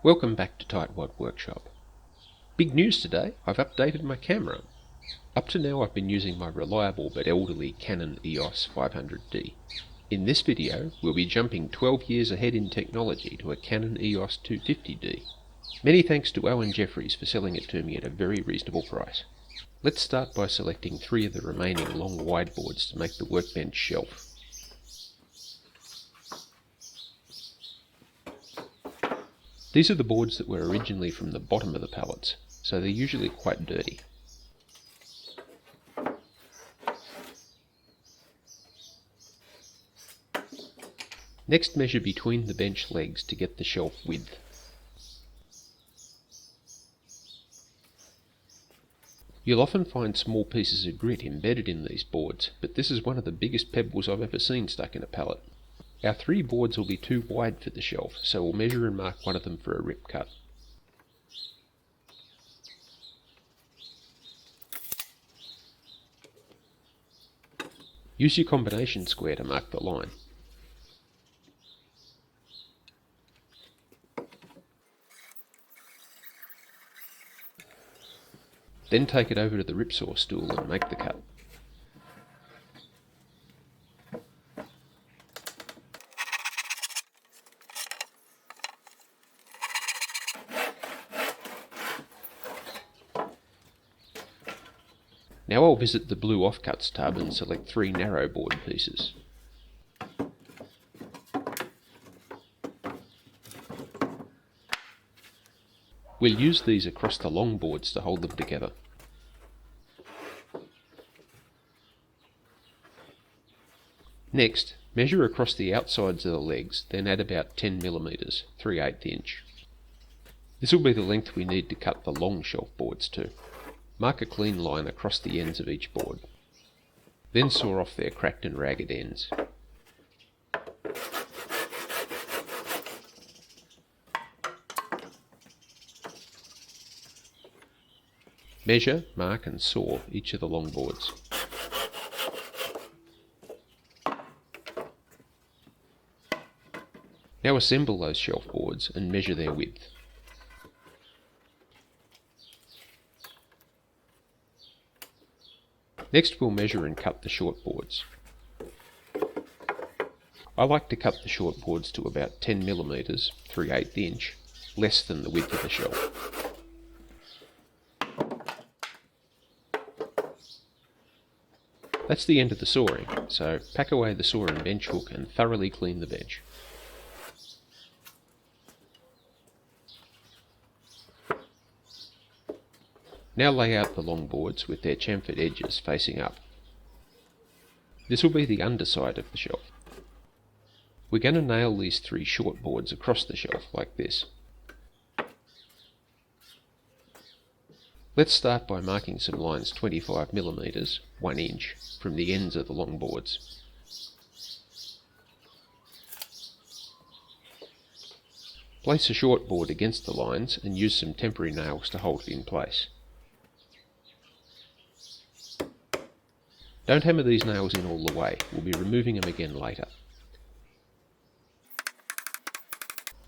Welcome back to Tightwad Workshop. Big news today, I've updated my camera. Up to now I've been using my reliable but elderly Canon EOS 500D. In this video we'll be jumping 12 years ahead in technology to a Canon EOS 250D. Many thanks to Owen Jeffries for selling it to me at a very reasonable price. Let's start by selecting 3 of the remaining long wide boards to make the Workbench shelf. These are the boards that were originally from the bottom of the pallets, so they're usually quite dirty. Next, measure between the bench legs to get the shelf width. You'll often find small pieces of grit embedded in these boards, but this is one of the biggest pebbles I've ever seen stuck in a pallet. Our 3 boards will be too wide for the shelf, so we'll measure and mark one of them for a rip cut. Use your combination square to mark the line. Then take it over to the ripsaw stool and make the cut. Now I'll visit the blue offcuts tub and select 3 narrow board pieces. We'll use these across the long boards to hold them together. Next, measure across the outsides of the legs, then add about 10 mm, 3/8 inch. This will be the length we need to cut the long shelf boards to. Mark a clean line across the ends of each board. Then saw off their cracked and ragged ends. Measure, mark and saw each of the long boards. Now assemble those shelf boards and measure their width. Next we'll measure and cut the short boards. I like to cut the short boards to about 10 mm, 3/8 inch, less than the width of the shelf. That's the end of the sawing, so pack away the saw and bench hook and thoroughly clean the bench. Now lay out the long boards with their chamfered edges facing up. This will be the underside of the shelf. We're going to nail these 3 short boards across the shelf like this. Let's start by marking some lines 25 mm, 1 inch, from the ends of the long boards. Place a short board against the lines and use some temporary nails to hold it in place. Don't hammer these nails in all the way, we'll be removing them again later.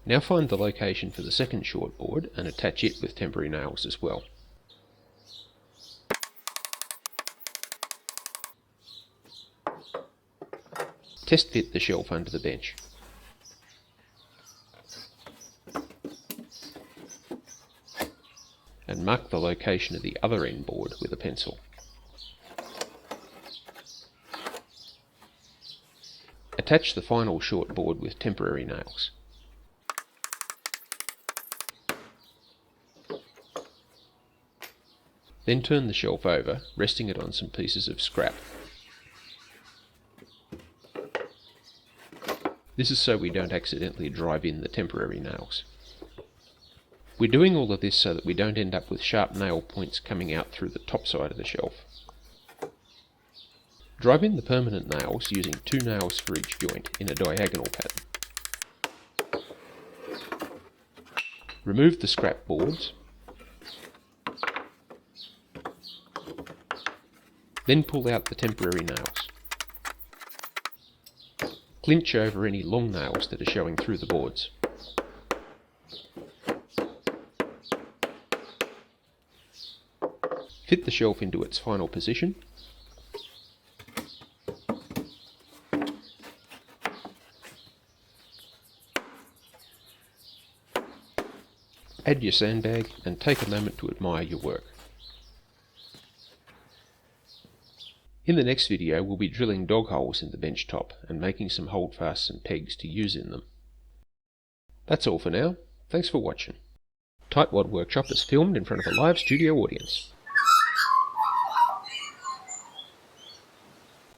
Now find the location for the second short board and attach it with temporary nails as well. Test fit the shelf under the bench. And mark the location of the other end board with a pencil. Attach the final short board with temporary nails. Then turn the shelf over, resting it on some pieces of scrap. This is so we don't accidentally drive in the temporary nails. We're doing all of this so that we don't end up with sharp nail points coming out through the top side of the shelf. Drive in the permanent nails using 2 nails for each joint in a diagonal pattern. Remove the scrap boards. Then pull out the temporary nails. Clinch over any long nails that are showing through the boards. Fit the shelf into its final position. Add your sandbag and take a moment to admire your work. In the next video we'll be drilling dog holes in the bench top and making some holdfasts and pegs to use in them. That's all for now. Thanks for watching. Tightwad Workshop is filmed in front of a live studio audience.